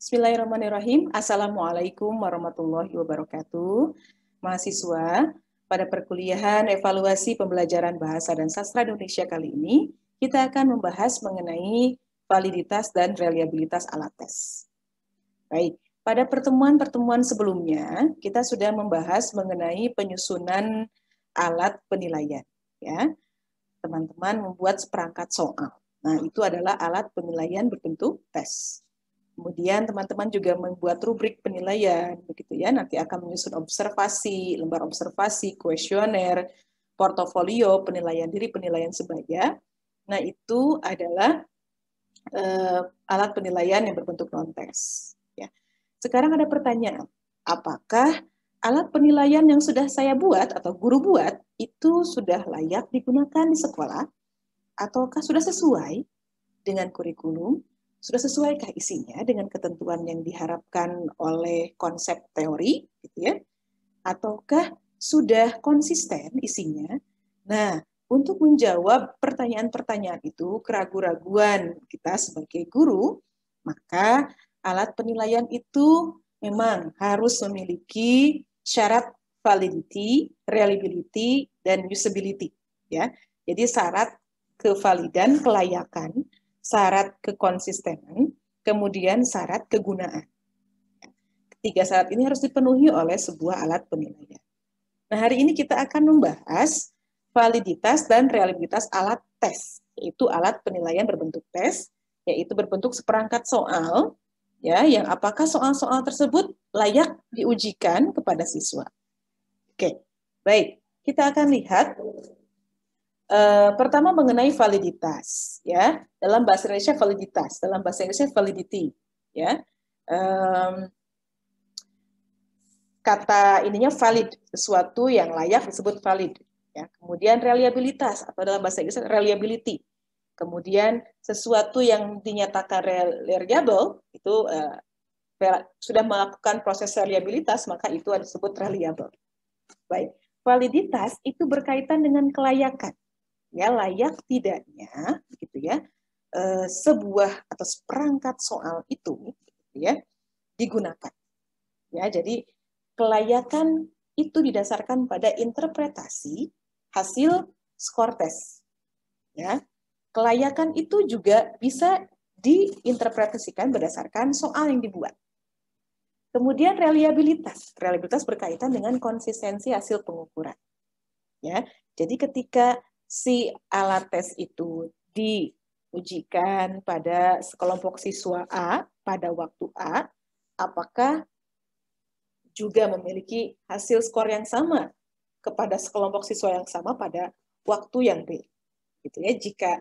Bismillahirrahmanirrahim. Assalamualaikum warahmatullahi wabarakatuh. Mahasiswa, pada perkuliahan evaluasi pembelajaran bahasa dan sastra Indonesia kali ini, kita akan membahas mengenai validitas dan reliabilitas alat tes. Baik, pada pertemuan-pertemuan sebelumnya, kita sudah membahas mengenai penyusunan alat penilaian. Ya, teman-teman membuat seperangkat soal. Nah, itu adalah alat penilaian berbentuk tes. Kemudian teman-teman juga membuat rubrik penilaian, begitu ya. Nanti akan menyusun observasi, lembar observasi, kuesioner, portofolio, penilaian diri, penilaian sebaya. Nah, itu adalah alat penilaian yang berbentuk non-tes. Ya. Sekarang ada pertanyaan, apakah alat penilaian yang sudah saya buat atau guru buat itu sudah layak digunakan di sekolah, ataukah sudah sesuai dengan kurikulum? Sudah sesuaikah isinya dengan ketentuan yang diharapkan oleh konsep teori, gitu ya? Ataukah sudah konsisten isinya? Nah, untuk menjawab pertanyaan-pertanyaan itu, keraguan-raguan kita sebagai guru, maka alat penilaian itu memang harus memiliki syarat validity, reliability, dan usability. Ya, jadi syarat kevalidan, kelayakan, syarat kekonsistenan, kemudian syarat kegunaan. Ketiga syarat ini harus dipenuhi oleh sebuah alat penilaian. Nah, hari ini kita akan membahas validitas dan reliabilitas alat tes, yaitu alat penilaian berbentuk tes, yaitu berbentuk seperangkat soal, ya, yang apakah soal-soal tersebut layak diujikan kepada siswa. Oke, baik, kita akan lihat pertama mengenai validitas, ya. Dalam bahasa Indonesia validitas, dalam bahasa Inggrisnya validity, ya. Kata ininya valid, sesuatu yang layak disebut valid. Ya. Kemudian reliabilitas atau dalam bahasa Inggris reliability. Kemudian sesuatu yang dinyatakan reliable itu sudah melakukan proses reliabilitas, maka itu disebut reliable. Baik, validitas itu berkaitan dengan kelayakan. Ya, layak tidaknya gitu ya, sebuah atau seperangkat soal itu gitu ya digunakan. Ya, jadi kelayakan itu didasarkan pada interpretasi hasil skor tes. Ya, kelayakan itu juga bisa diinterpretasikan berdasarkan soal yang dibuat. Kemudian reliabilitas berkaitan dengan konsistensi hasil pengukuran. Ya, jadi ketika si alat tes itu diujikan pada sekelompok siswa A pada waktu A, apakah juga memiliki hasil skor yang sama kepada sekelompok siswa yang sama pada waktu yang B. Gitu ya. Jika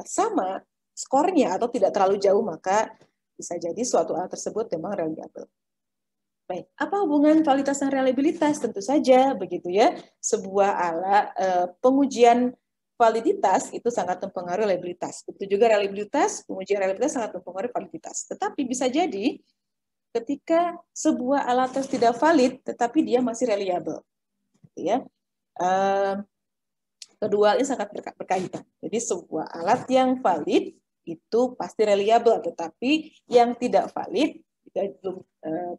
sama skornya atau tidak terlalu jauh, maka bisa jadi suatu alat tersebut memang reliable. Baik, apa hubungan validitas dan reliabilitas? Tentu saja begitu ya. Sebuah alat pengujian validitas itu sangat mempengaruhi reliabilitas. Begitu juga reliabilitas, pengujian reliabilitas sangat mempengaruhi validitas. Tetapi bisa jadi ketika sebuah alat tes tidak valid, tetapi dia masih reliable. Ya. Kedua ini sangat berkaitan. Jadi sebuah alat yang valid itu pasti reliable, tetapi yang tidak valid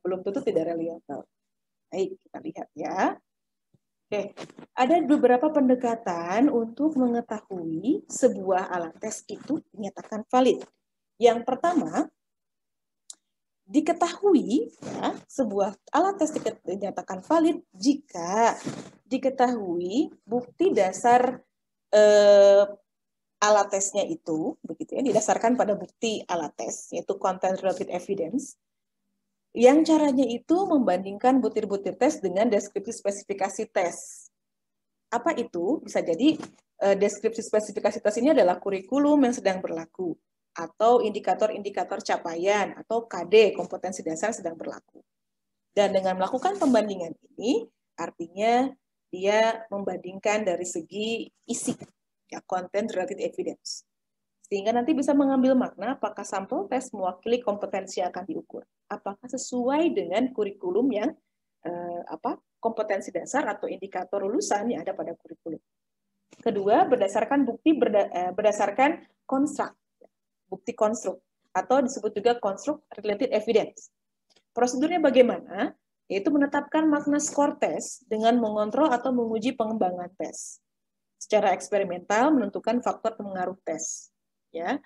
belum tentu tidak reliable. Baik, kita lihat ya. Oke, ada beberapa pendekatan untuk mengetahui sebuah alat tes itu dinyatakan valid. Yang pertama, diketahui ya, sebuah alat tes dinyatakan valid jika diketahui bukti dasar alat tesnya itu, begitu ya, didasarkan pada bukti alat tes, yaitu content related evidence, yang caranya itu membandingkan butir-butir tes dengan deskripsi spesifikasi tes. Apa itu? Bisa jadi deskripsi spesifikasi tes ini adalah kurikulum yang sedang berlaku, atau indikator-indikator capaian, atau KD, kompetensi dasar sedang berlaku. Dan dengan melakukan pembandingan ini, artinya dia membandingkan dari segi isi, ya, content related evidence. Sehingga nanti bisa mengambil makna apakah sampel tes mewakili kompetensi yang akan diukur. Apakah sesuai dengan kurikulum yang kompetensi dasar atau indikator lulusan yang ada pada kurikulum. Kedua, berdasarkan bukti berdasarkan konstruk, bukti konstruk. atau disebut juga construct related evidence. Prosedurnya bagaimana? Yaitu menetapkan makna skor tes dengan mengontrol atau menguji pengembangan tes. Secara eksperimental menentukan faktor pengaruh tes. Ya,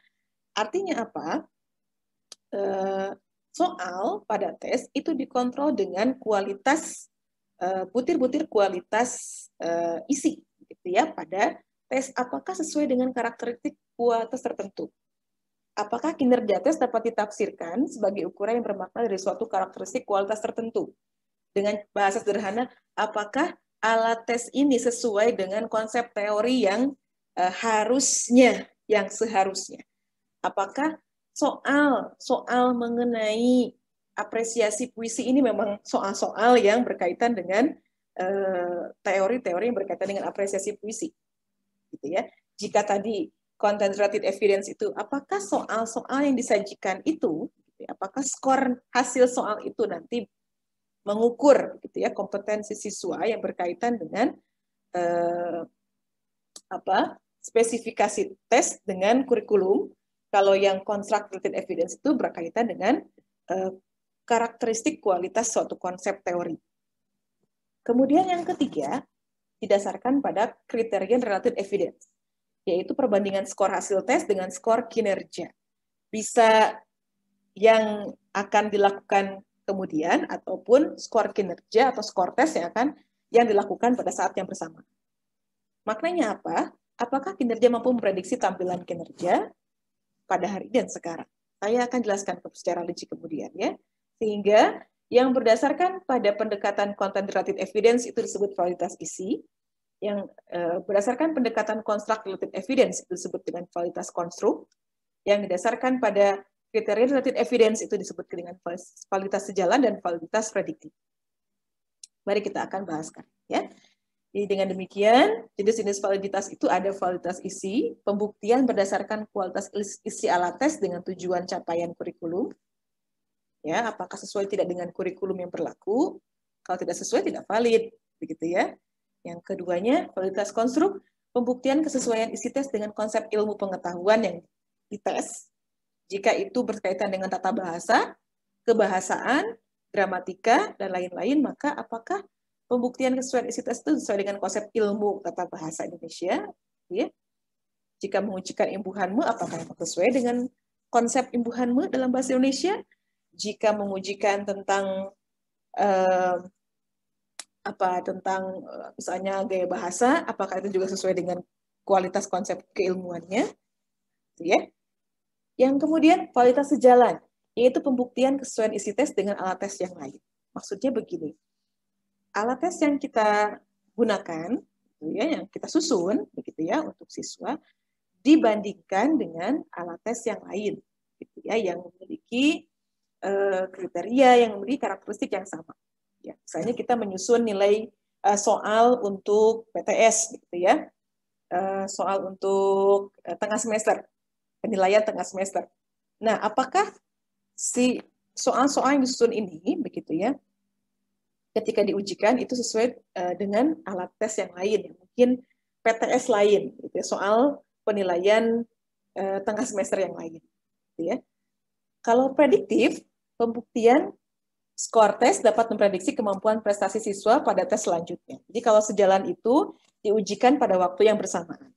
artinya apa? Soal pada tes itu dikontrol dengan kualitas butir-butir kualitas isi, gitu ya, pada tes apakah sesuai dengan karakteristik kualitas tertentu. Apakah kinerja tes dapat ditafsirkan sebagai ukuran yang bermakna dari suatu karakteristik kualitas tertentu? Dengan bahasa sederhana, apakah alat tes ini sesuai dengan konsep teori yang harusnya, yang seharusnya? Apakah soal mengenai apresiasi puisi ini memang soal-soal yang berkaitan dengan teori-teori yang berkaitan dengan apresiasi puisi, gitu ya. Jika tadi content related evidence itu, apakah soal-soal yang disajikan itu, gitu ya, apakah skor hasil soal itu nanti mengukur, gitu ya, kompetensi siswa yang berkaitan dengan spesifikasi tes dengan kurikulum. Kalau yang construct related evidence itu berkaitan dengan karakteristik kualitas suatu konsep teori. Kemudian yang ketiga, didasarkan pada kriteria related evidence, yaitu perbandingan skor hasil tes dengan skor kinerja. Bisa yang akan dilakukan kemudian, ataupun skor kinerja atau skor tes yang dilakukan pada saat yang bersama. Maknanya apa? Apakah kinerja mampu memprediksi tampilan kinerja pada hari dan sekarang? Saya akan jelaskan secara rinci kemudian ya. Sehingga yang berdasarkan pada pendekatan content related evidence itu disebut validitas isi. Yang berdasarkan pendekatan construct related evidence itu disebut dengan validitas konstruk. Yang didasarkan pada kriteria related evidence itu disebut dengan validitas sejalan dan validitas prediktif. Mari kita akan bahaskan ya. Jadi dengan demikian, jenis-jenis validitas itu ada validitas isi, pembuktian berdasarkan kualitas isi alat tes dengan tujuan capaian kurikulum. Ya, apakah sesuai tidak dengan kurikulum yang berlaku? Kalau tidak sesuai tidak valid, begitu ya. Yang keduanya, validitas konstruk, pembuktian kesesuaian isi tes dengan konsep ilmu pengetahuan yang dites. Jika itu berkaitan dengan tata bahasa, kebahasaan, gramatika, dan lain-lain, maka apakah pembuktian kesesuaian isi tes itu sesuai dengan konsep ilmu tata bahasa Indonesia? Ya. Jika mengujikan imbuhanmu, apakah sesuai dengan konsep imbuhanmu dalam bahasa Indonesia? Jika mengujikan tentang misalnya gaya bahasa, apakah itu juga sesuai dengan kualitas konsep keilmuannya? Ya. Yang kemudian validitas sejalan, yaitu pembuktian kesesuaian isi tes dengan alat tes yang lain. Maksudnya begini, alat tes yang kita gunakan, ya, yang kita susun, begitu ya, untuk siswa, dibandingkan dengan alat tes yang lain, gitu ya, yang memiliki kriteria, yang memiliki karakteristik yang sama. Ya, misalnya kita menyusun nilai soal untuk PTS, gitu ya, soal untuk tengah semester, penilaian tengah semester. Nah, apakah si soal-soal yang disusun ini, begitu ya, ketika diujikan itu sesuai dengan alat tes yang lain, mungkin PTS lain, gitu ya, soal penilaian tengah semester yang lain, gitu ya. Kalau prediktif, pembuktian skor tes dapat memprediksi kemampuan prestasi siswa pada tes selanjutnya. Jadi kalau sejalan itu diujikan pada waktu yang bersamaan.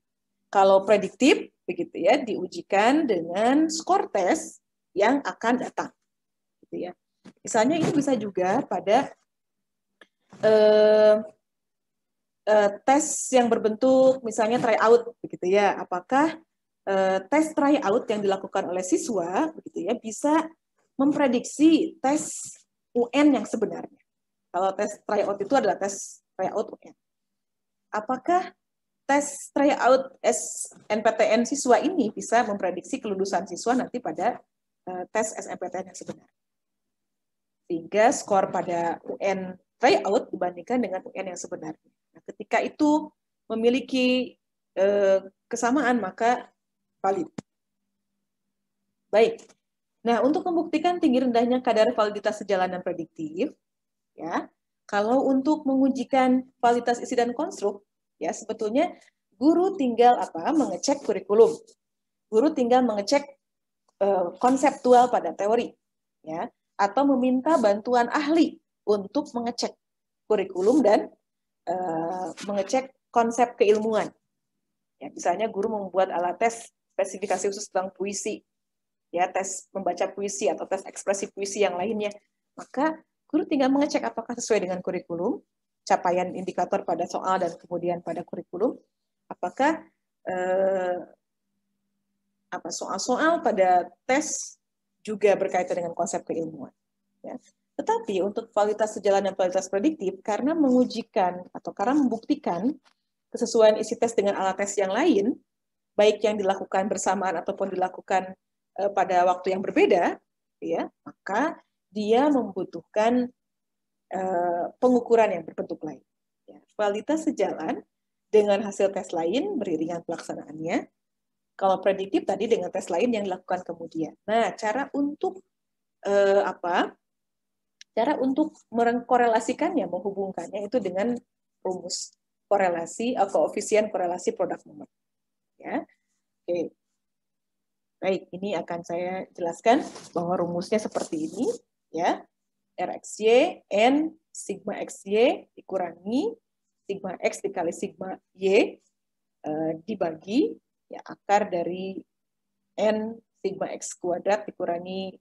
Kalau prediktif, begitu ya, diujikan dengan skor tes yang akan datang, gitu ya. Misalnya itu bisa juga pada tes yang berbentuk misalnya tryout, begitu ya. Apakah tes tryout yang dilakukan oleh siswa, begitu ya, bisa memprediksi tes UN yang sebenarnya? Kalau tes tryout itu adalah tes tryout UN. Apakah tes tryout SNPTN siswa ini bisa memprediksi kelulusan siswa nanti pada tes SNPTN yang sebenarnya? Sehingga skor pada UN tryout dibandingkan dengan UN yang sebenarnya. Nah, ketika itu memiliki kesamaan, maka valid. Baik. Nah, untuk membuktikan tinggi rendahnya kadar validitas sejalan dan prediktif, ya, kalau untuk mengujikan validitas isi dan konstruk, ya, sebetulnya guru tinggal mengecek kurikulum. Guru tinggal mengecek konseptual pada teori, ya, atau meminta bantuan ahli untuk mengecek kurikulum dan mengecek konsep keilmuan. Ya, misalnya guru membuat alat tes spesifikasi khusus tentang puisi, ya, tes membaca puisi atau tes ekspresi puisi yang lainnya, maka guru tinggal mengecek apakah sesuai dengan kurikulum, capaian indikator pada soal dan kemudian pada kurikulum, apakah soal-soal pada tes juga berkaitan dengan konsep keilmuan. Ya. Tetapi untuk kualitas sejalan dan kualitas prediktif, karena mengujikan atau karena membuktikan kesesuaian isi tes dengan alat tes yang lain, baik yang dilakukan bersamaan ataupun dilakukan pada waktu yang berbeda, ya, maka dia membutuhkan pengukuran yang berbentuk lain. Ya. Kualitas sejalan dengan hasil tes lain beriringan pelaksanaannya. Kalau prediktif tadi dengan tes lain yang dilakukan kemudian. Nah, cara untuk cara untuk mengkorelasikannya, menghubungkannya itu dengan rumus korelasi koefisien korelasi produk moment. Ya, oke. Baik, ini akan saya jelaskan bahwa rumusnya seperti ini, ya. RXY N sigma XY dikurangi sigma X dikali sigma Y dibagi ya akar dari N sigma X kuadrat dikurangi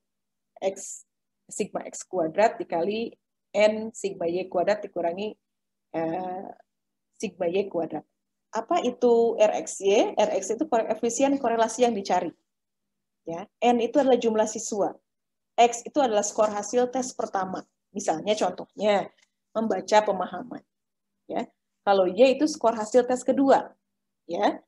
X sigma X kuadrat dikali N sigma Y kuadrat dikurangi sigma Y kuadrat. Apa itu RXY? RXY itu koefisien korelasi yang dicari. Ya, N itu adalah jumlah siswa. X itu adalah skor hasil tes pertama. Misalnya contohnya membaca pemahaman. Ya, kalau Y itu skor hasil tes kedua. Ya,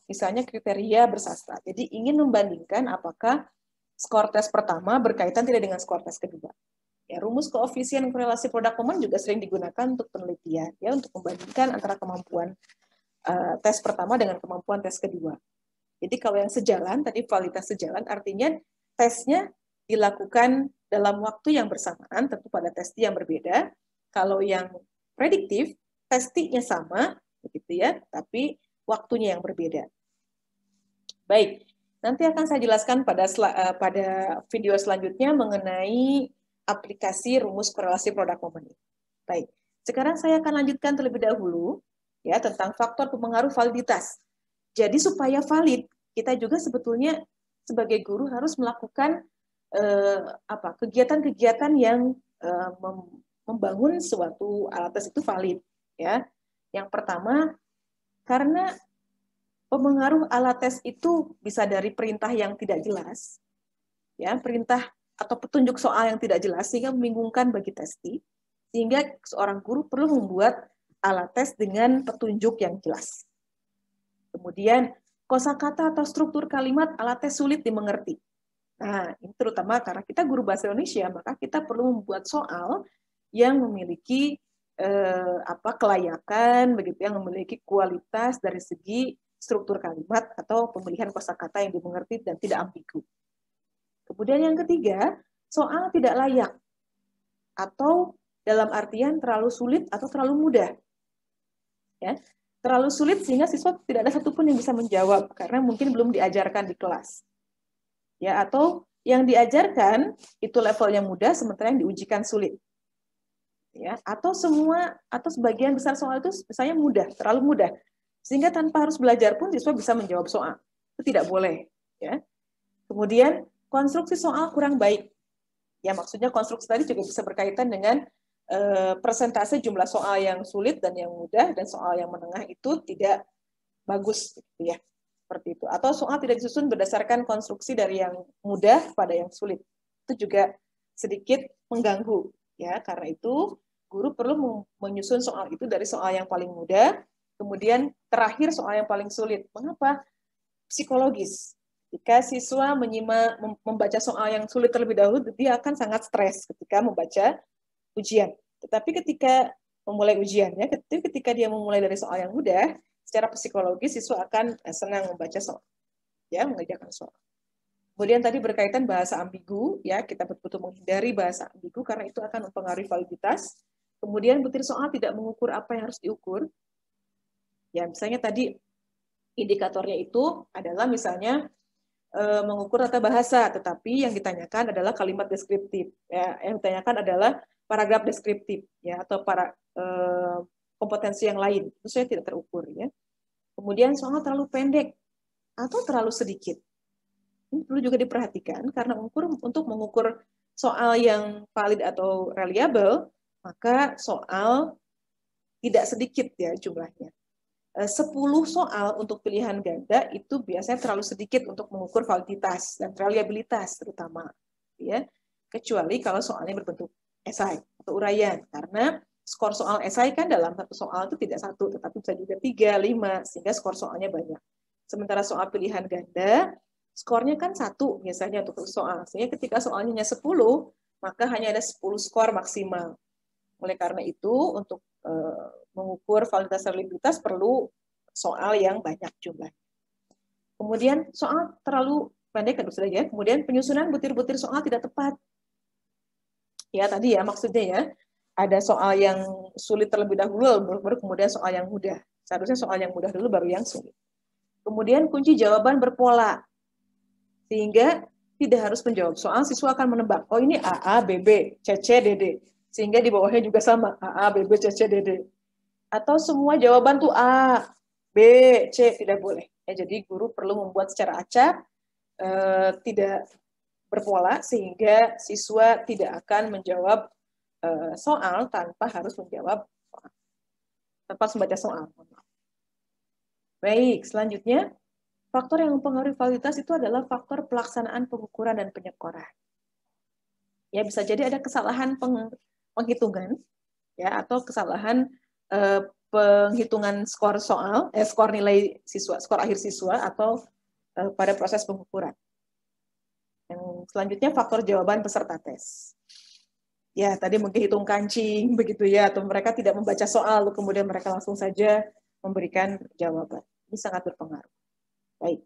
misalnya kriteria bersastra. Jadi ingin membandingkan apakah skor tes pertama berkaitan tidak dengan skor tes kedua. Ya, rumus koefisien korelasi produk moment juga sering digunakan untuk penelitian, ya, untuk membandingkan antara kemampuan tes pertama dengan kemampuan tes kedua. Jadi kalau yang sejalan, tadi kualitas sejalan, artinya tesnya dilakukan dalam waktu yang bersamaan, tentu pada testi yang berbeda. Kalau yang prediktif, testinya sama, begitu ya, tapi waktunya yang berbeda. Baik, nanti akan saya jelaskan pada video selanjutnya mengenai aplikasi rumus korelasi produk moment. Baik, sekarang saya akan lanjutkan terlebih dahulu ya tentang faktor pemengaruh validitas. Jadi supaya valid, kita juga sebetulnya sebagai guru harus melakukan kegiatan-kegiatan yang membangun suatu alat tes itu valid. Ya, yang pertama karena pemengaruh alat tes itu bisa dari perintah yang tidak jelas, ya perintah atau petunjuk soal yang tidak jelas sehingga membingungkan bagi testi, sehingga seorang guru perlu membuat alat tes dengan petunjuk yang jelas. Kemudian, kosakata atau struktur kalimat alat tes sulit dimengerti. Nah, ini terutama karena kita guru bahasa Indonesia, maka kita perlu membuat soal yang memiliki kelayakan, begitu, yang memiliki kualitas dari segi struktur kalimat atau pemilihan kosakata yang dimengerti dan tidak ambigu. Kemudian yang ketiga, soal tidak layak atau dalam artian terlalu sulit atau terlalu mudah. Ya, terlalu sulit sehingga siswa tidak ada satupun yang bisa menjawab karena mungkin belum diajarkan di kelas. Ya, atau yang diajarkan itu levelnya mudah sementara yang diujikan sulit. Ya, atau sebagian besar soal itu misalnya mudah, terlalu mudah. Sehingga tanpa harus belajar pun siswa bisa menjawab soal. Itu tidak boleh, ya. Kemudian konstruksi soal kurang baik. Ya, maksudnya konstruksi tadi juga bisa berkaitan dengan persentase jumlah soal yang sulit dan yang mudah, dan soal yang menengah itu tidak bagus, gitu ya, seperti itu. Atau soal tidak disusun berdasarkan konstruksi dari yang mudah pada yang sulit, itu juga sedikit mengganggu, ya. Karena itu guru perlu menyusun soal itu dari soal yang paling mudah, kemudian terakhir soal yang paling sulit. Mengapa? Psikologis. Jika siswa membaca soal yang sulit terlebih dahulu, dia akan sangat stres ketika membaca ujian. Tetapi ketika memulai ujiannya, ketika dia memulai dari soal yang mudah, secara psikologis siswa akan senang membaca soal, ya, mengerjakan soal. Kemudian tadi berkaitan bahasa ambigu, ya, kita betul-betul menghindari bahasa ambigu karena itu akan mempengaruhi validitas. Kemudian butir soal tidak mengukur apa yang harus diukur. Ya, misalnya tadi indikatornya itu adalah misalnya mengukur tata bahasa, tetapi yang ditanyakan adalah kalimat deskriptif. Ya, yang ditanyakan adalah paragraf deskriptif, ya, atau para kompetensi yang lain. Itu saya tidak terukur, ya. Kemudian soal terlalu pendek atau terlalu sedikit. Ini perlu juga diperhatikan karena untuk mengukur soal yang valid atau reliable, maka soal tidak sedikit ya jumlahnya. 10 soal untuk pilihan ganda itu biasanya terlalu sedikit untuk mengukur validitas dan reliabilitas terutama, ya. Kecuali kalau soalnya berbentuk esai atau uraian, karena skor soal esai kan dalam satu soal itu tidak satu, tetapi bisa juga 3, 5, sehingga skor soalnya banyak. Sementara soal pilihan ganda, skornya kan 1 biasanya untuk soal, sehingga ketika soalnya hanya 10, maka hanya ada 10 skor maksimal. Oleh karena itu, untuk mengukur validitas reliabilitas perlu soal yang banyak jumlahnya. Kemudian soal terlalu pendek, sudah ya. Kemudian penyusunan butir-butir soal tidak tepat. Ya tadi ya maksudnya ya, ada soal yang sulit terlebih dahulu, baru kemudian soal yang mudah. Seharusnya soal yang mudah dulu, baru yang sulit. Kemudian kunci jawaban berpola, sehingga tidak harus menjawab soal, siswa akan menebak, oh ini AA, BB, CC, DD. Sehingga di bawahnya juga sama, AA, BB, CC, DD. Atau semua jawaban tuh A, B, C, tidak boleh. Ya, jadi guru perlu membuat secara acak, tidak berpola, sehingga siswa tidak akan menjawab soal tanpa harus menjawab soal. Tanpa membaca soal. Baik, selanjutnya, faktor yang mempengaruhi validitas itu adalah faktor pelaksanaan pengukuran dan penyekoran. Ya, bisa jadi ada kesalahan penghitungan, ya, atau kesalahan penghitungan skor soal, skor nilai siswa, skor akhir siswa, atau pada proses pengukuran. Yang selanjutnya faktor jawaban peserta tes. Ya, tadi mungkin hitung kancing, begitu ya, atau mereka tidak membaca soal, kemudian mereka langsung saja memberikan jawaban. Ini sangat berpengaruh. Baik.